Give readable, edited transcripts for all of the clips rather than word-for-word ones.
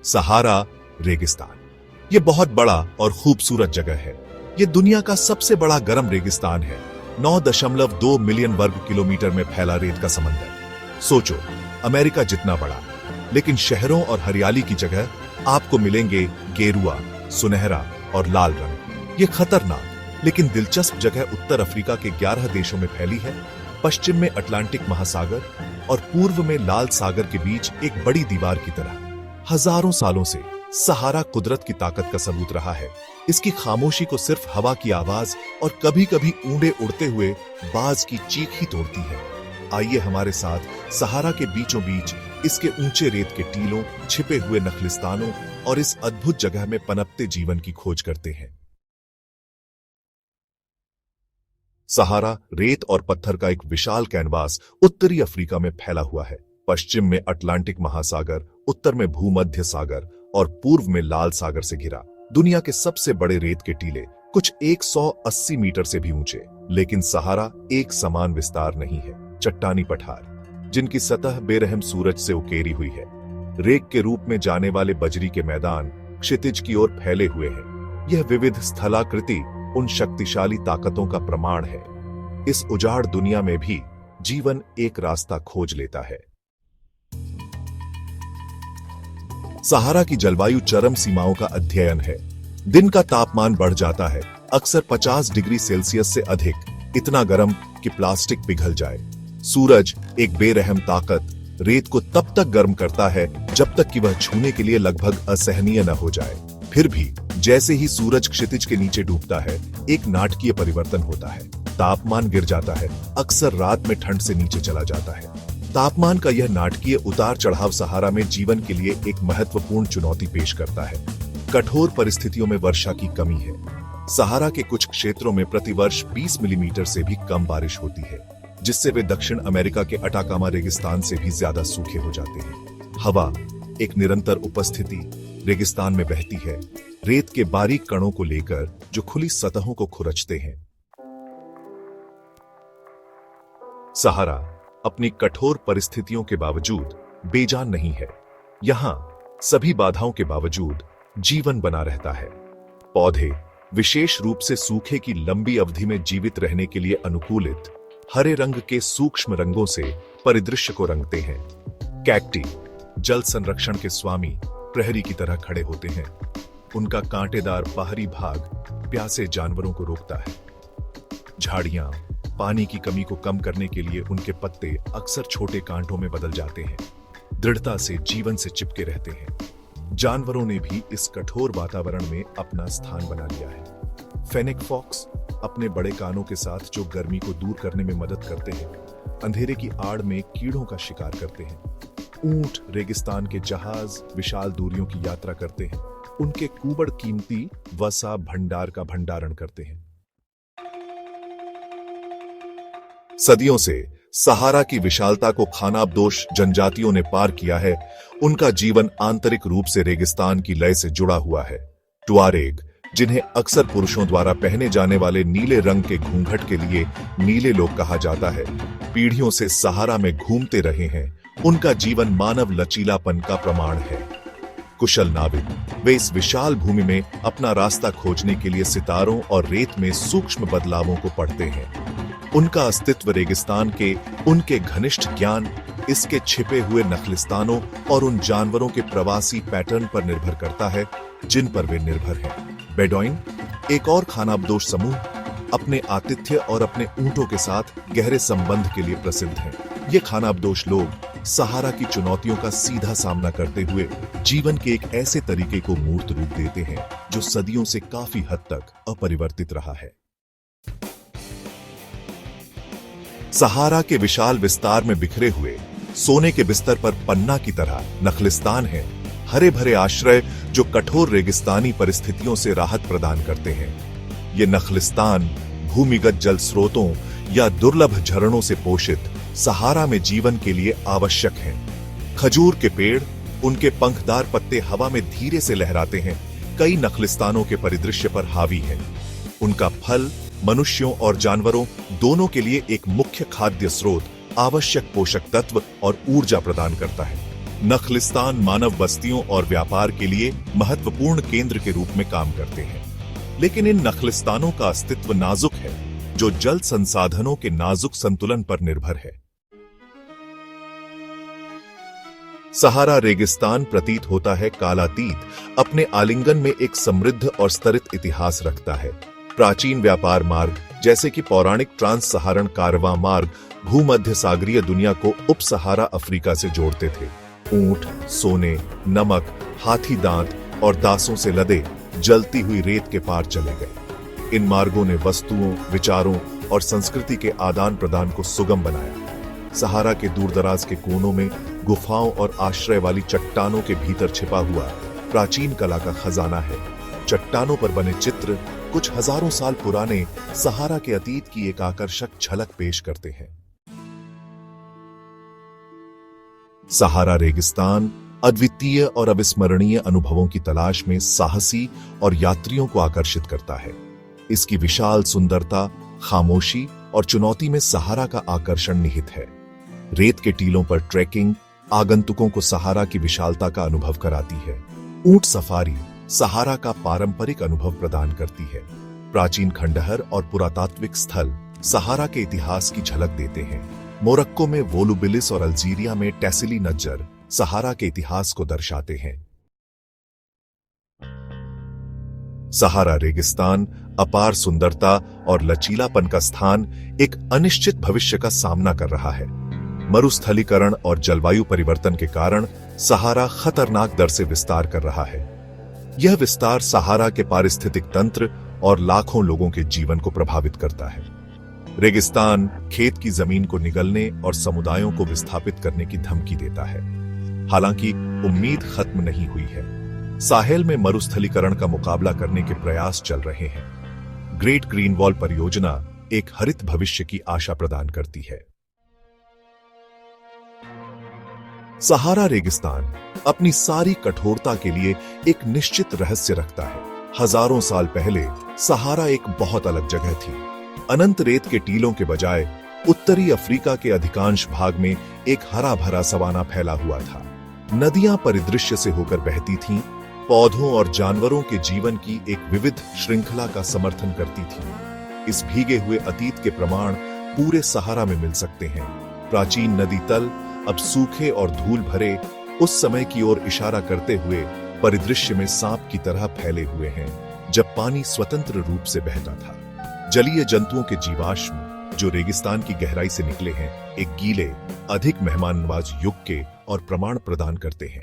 सहारा रेगिस्तान। ये बहुत बड़ा और खूबसूरत जगह है। ये दुनिया का सबसे बड़ा गर्म रेगिस्तान है। 9.2 मिलियन वर्ग किलोमीटर में फैला रेत का समंदर। सोचो, अमेरिका जितना बड़ा, लेकिन शहरों और हरियाली की जगह आपको मिलेंगे गेरुआ, सुनहरा और लाल रंग। ये खतरनाक लेकिन दिलचस्प जगह उत्तर अफ्रीका के 11 देशों में फैली है। पश्चिम में अटलांटिक महासागर और पूर्व में लाल सागर के बीच एक बड़ी दीवार की तरह। हजारों सालों से सहारा कुदरत की ताकत का सबूत रहा है। इसकी खामोशी को सिर्फ हवा की आवाज और कभी-कभी ऊंडे उड़ते हुए बाज की चीख ही तोड़ती है। आइए हमारे साथ सहारा के बीचों बीच इसके ऊंचे रेत के टीलों, छिपे हुए नखलिस्तानों और इस अद्भुत जगह में पनपते जीवन की खोज करते हैं। सहारा रेत और पत्थर का एक विशाल कैनवास उत्तरी अफ्रीका में फैला हुआ है। पश्चिम में अटलांटिक महासागर, उत्तर में भूमध्य सागर और पूर्व में लाल सागर से घिरा। दुनिया के सबसे बड़े रेत के टीले कुछ 180 मीटर से भी ऊंचे। लेकिन सहारा एक समान विस्तार नहीं है। चट्टानी पठार जिनकी सतह बेरहम सूरज से उकेरी हुई है। रेत के रूप में जाने वाले बजरी के मैदान क्षितिज की ओर फैले हुए हैं। यह विविध स्थलाकृति उन शक्तिशाली ताकतों का प्रमाण है। इस उजाड़ दुनिया में भी जीवन एक रास्ता खोज लेता है। सहारा की जलवायु चरम सीमाओं का अध्ययन है। दिन का तापमान बढ़ जाता है, अक्सर 50 डिग्री सेल्सियस से अधिक, इतना गर्म कि प्लास्टिक पिघल जाए। सूरज, एक बेरहम ताकत, रेत को तब तक गर्म करता है जब तक कि वह छूने के लिए लगभग असहनीय न हो जाए। फिर भी जैसे ही सूरज क्षितिज के नीचे डूबता है, एक नाटकीय परिवर्तन होता है। तापमान गिर जाता है, अक्सर रात में ठंड से नीचे चला जाता है। तापमान का यह नाटकीय उतार चढ़ाव सहारा में जीवन के लिए एक महत्वपूर्ण चुनौती पेश करता है। कठोर परिस्थितियों में वर्षा की कमी है। सहारा के कुछ क्षेत्रों में प्रतिवर्ष 20 मिलीमीटर से भी कम बारिश होती है, जिससे वे दक्षिण अमेरिका के अटाकामा रेगिस्तान से भी ज्यादा सूखे हो जाते हैं। हवा, एक निरंतर उपस्थिति, रेगिस्तान में बहती है, रेत के बारीक कणों को लेकर जो खुली सतहों को खुरचते हैं। सहारा अपनी कठोर परिस्थितियों के बावजूद बेजान नहीं है। यहां सभी बाधाओं के बावजूद जीवन बना रहता है। पौधे, विशेष रूप से सूखे की लंबी अवधि में जीवित रहने के लिए अनुकूलित हरे रंग के सूक्ष्म रंगों से परिदृश्य को रंगते हैं। कैक्टी, जल संरक्षण के स्वामी, प्रहरी की तरह खड़े होते हैं। उनका कांटेदार बाहरी भाग प्यासे जानवरों को रोकता है। झाड़ियां, पानी की कमी को कम करने के लिए उनके पत्ते अक्सर छोटे कांटों में बदल जाते हैं, दृढ़ता से जीवन से चिपके रहते हैं। जानवरों ने भी इस कठोर वातावरण में अपना स्थान बना लिया है। फेनिक फॉक्स अपने बड़े कानों के साथ जो गर्मी को दूर करने में मदद करते हैं, अंधेरे की आड़ में कीड़ों का शिकार करते हैं। ऊंट रेगिस्तान के जहाज विशाल दूरियों की यात्रा करते हैं। उनके कुबड़ कीमती वसा भंडार का भंडारण करते हैं। सदियों से सहारा की विशालता को खानाबदोश जनजातियों ने पार किया है। उनका जीवन आंतरिक रूप से रेगिस्तान की लय से जुड़ा हुआ है। टुआरेग, जिन्हें अक्सर पुरुषों द्वारा पहने जाने वाले नीले रंग के घूंघट के लिए नीले लोग कहा जाता है, पीढ़ियों से सहारा में घूमते रहे हैं। उनका जीवन मानव लचीलापन का प्रमाण है। कुशल नाविक, वे इस विशाल भूमि में अपना रास्ता खोजने के लिए सितारों और रेत में सूक्ष्म बदलावों को पढ़ते हैं। उनका अस्तित्व रेगिस्तान के उनके घनिष्ठ ज्ञान, इसके छिपे हुए नखलिस्तानों और उन जानवरों के प्रवासी पैटर्न पर निर्भर करता है जिन पर वे निर्भर हैं। बेडोइन, एक और खानाबदोश समूह, अपने आतिथ्य और अपने ऊंटों के साथ गहरे संबंध के लिए प्रसिद्ध हैं। ये खानाबदोश लोग सहारा की चुनौतियों का सीधा सामना करते हुए जीवन के एक ऐसे तरीके को मूर्त रूप देते हैं जो सदियों से काफी हद तक अपरिवर्तित रहा है। सहारा के विशाल विस्तार में बिखरे हुए सोने के बिस्तर पर पन्ना की तरह नखलिस्तान है, हरे भरे आश्रय जो कठोर रेगिस्तानी परिस्थितियों से राहत प्रदान करते हैं। ये नखलिस्तान भूमिगत जल स्रोतों या दुर्लभ झरनों से पोषित सहारा में जीवन के लिए आवश्यक हैं। खजूर के पेड़, उनके पंखदार पत्ते हवा में धीरे से लहराते हैं, कई नखलिस्तानों के परिदृश्य पर हावी हैं। उनका फल मनुष्यों और जानवरों दोनों के लिए एक मुख्य खाद्य स्रोत, आवश्यक पोषक तत्व और ऊर्जा प्रदान करता है। नखलिस्तान मानव बस्तियों और व्यापार के लिए महत्वपूर्ण केंद्र के रूप में काम करते हैं, लेकिन इन नखलिस्तानों का अस्तित्व नाजुक है, जो जल संसाधनों के नाजुक संतुलन पर निर्भर है। सहारा रेगिस्तान प्रतीत होता है कालातीत, अपने आलिंगन में एक समृद्ध और स्तरित इतिहास रखता है। प्राचीन व्यापार मार्ग जैसे कि पौराणिक ट्रांस सहारण कारवां मार्ग भूमध्य सागरीय दुनिया को उप सहारा अफ्रीका से जोड़ते थे। ऊंट, सोने, नमक, हाथी दांत और दासों से लदे जलती हुई रेत के पार चले गए। इन मार्गों ने वस्तुओं, विचारों और संस्कृति के आदान प्रदान को सुगम बनाया। सहारा के दूरदराज के कोनों में गुफाओं और आश्रय वाली चट्टानों के भीतर छिपा हुआ प्राचीन कला का खजाना है। चट्टानों पर बने चित्र कुछ हजारों साल पुराने सहारा के अतीत की एक आकर्षक झलक पेश करते हैं। सहारा रेगिस्तान अद्वितीय और अविस्मरणीय अनुभवों की तलाश में साहसी और यात्रियों को आकर्षित करता है। इसकी विशाल सुंदरता, खामोशी और चुनौती में सहारा का आकर्षण निहित है। रेत के टीलों पर ट्रैकिंग आगंतुकों को सहारा की विशालता का अनुभव कराती है। ऊंट सफारी सहारा का पारंपरिक अनुभव प्रदान करती है। प्राचीन खंडहर और पुरातात्विक स्थल सहारा के इतिहास की झलक देते हैं। मोरक्को में वोलुबिलिस और अल्जीरिया में टेसिली नज्जर सहारा के इतिहास को दर्शाते हैं। सहारा रेगिस्तान अपार सुंदरता और लचीलापन का स्थान एक अनिश्चित भविष्य का सामना कर रहा है। मरुस्थलीकरण और जलवायु परिवर्तन के कारण सहारा खतरनाक दर से विस्तार कर रहा है। यह विस्तार सहारा के पारिस्थितिक तंत्र और लाखों लोगों के जीवन को प्रभावित करता है। रेगिस्तान खेत की जमीन को निगलने और समुदायों को विस्थापित करने की धमकी देता है। हालांकि उम्मीद खत्म नहीं हुई है। साहेल में मरुस्थलीकरण का मुकाबला करने के प्रयास चल रहे हैं। ग्रेट ग्रीन वॉल परियोजना एक हरित भविष्य की आशा प्रदान करती है। सहारा रेगिस्तान अपनी सारी कठोरता के लिए एक निश्चित रहस्य रखता है। हजारों साल पहले सहारा एक बहुत अलग जगह थी। अनंत रेत के टीलों के बजाय उत्तरी अफ्रीका के अधिकांश भाग में एक हरा भरा सवाना फैला हुआ था। नदियां परिदृश्य से होकर बहती थीं, पौधों और जानवरों के जीवन की एक विविध श्रृंखला का समर्थन करती थी। इस भीगे हुए अतीत के प्रमाण पूरे सहारा में मिल सकते हैं। प्राचीन नदी तल अब सूखे और धूल भरे उस समय की ओर इशारा करते हुए परिदृश्य में सांप की तरह फैले हुए हैं, जब पानी स्वतंत्र रूप से बहता था। जलीय जंतुओं के जीवाश्म जो रेगिस्तान की गहराई से निकले हैं, एक गीले, अधिक मेहमाननवाज युग के और प्रमाण प्रदान करते हैं।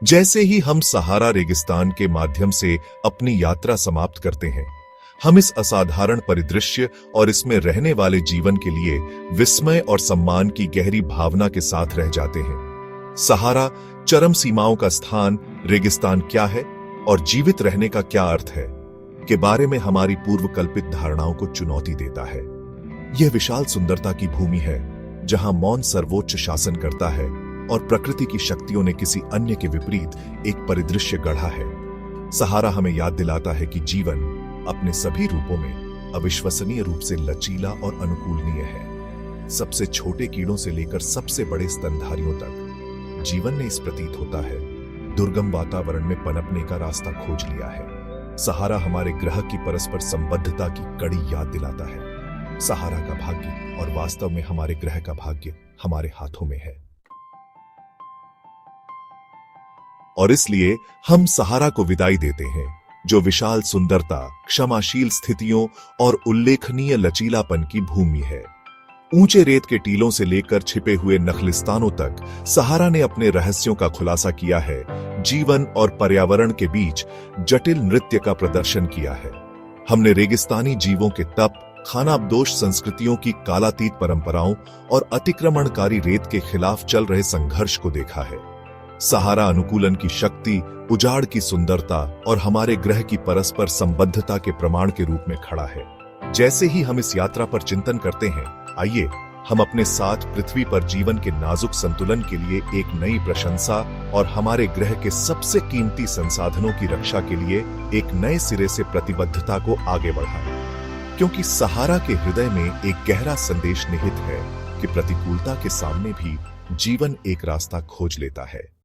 जैसे ही हम सहारा रेगिस्तान के माध्यम से अपनी यात्रा समाप्त करते हैं, हम इस असाधारण परिदृश्य और इसमें रहने वाले जीवन के लिए विस्मय और सम्मान की गहरी भावना के साथ रह जाते हैं। सहारा चरम सीमाओं का स्थान रेगिस्तान क्या है और जीवित रहने का क्या अर्थ है के बारे में हमारी पूर्व कल्पित धारणाओं को चुनौती देता है। यह विशाल सुंदरता की भूमि है जहां मौन सर्वोच्च शासन करता है और प्रकृति की शक्तियों ने किसी अन्य के विपरीत एक परिदृश्य गढ़ा है। सहारा हमें याद दिलाता है कि जीवन अपने सभी रूपों में अविश्वसनीय रूप से लचीला और अनुकूलनीय है। सबसे छोटे कीड़ों से लेकर सबसे बड़े स्तनधारियों तक जीवन ने इस प्रतीत होता है दुर्गम वातावरण में पनपने का रास्ता खोज लिया है। सहारा हमारे ग्रह की परस्पर संबद्धता की कड़ी याद दिलाता है। सहारा का भाग्य और वास्तव में हमारे ग्रह का भाग्य हमारे हाथों में है, और इसलिए हम सहारा को विदाई देते हैं, जो विशाल सुंदरता, क्षमाशील स्थितियों और उल्लेखनीय लचीलापन की भूमि है। ऊंचे रेत के टीलों से लेकर छिपे हुए नखलिस्तानों तक सहारा ने अपने रहस्यों का खुलासा किया है, जीवन और पर्यावरण के बीच जटिल नृत्य का प्रदर्शन किया है। हमने रेगिस्तानी जीवों के तप, खानाबदोश संस्कृतियों की कालातीत परंपराओं और अतिक्रमणकारी रेत के खिलाफ चल रहे संघर्ष को देखा है। सहारा अनुकूलन की शक्ति, उजाड़ की सुंदरता और हमारे ग्रह की परस्पर संबद्धता के प्रमाण के रूप में खड़ा है। जैसे ही हम इस यात्रा पर चिंतन करते हैं, आइए हम अपने साथ पृथ्वी पर जीवन के नाजुक संतुलन के लिए एक नई प्रशंसा और हमारे ग्रह के सबसे कीमती संसाधनों की रक्षा के लिए एक नए सिरे से प्रतिबद्धता को आगे बढ़ाएं। क्योंकि सहारा के हृदय में एक गहरा संदेश निहित है। कि प्रतिकूलता के सामने भी जीवन एक रास्ता खोज लेता है।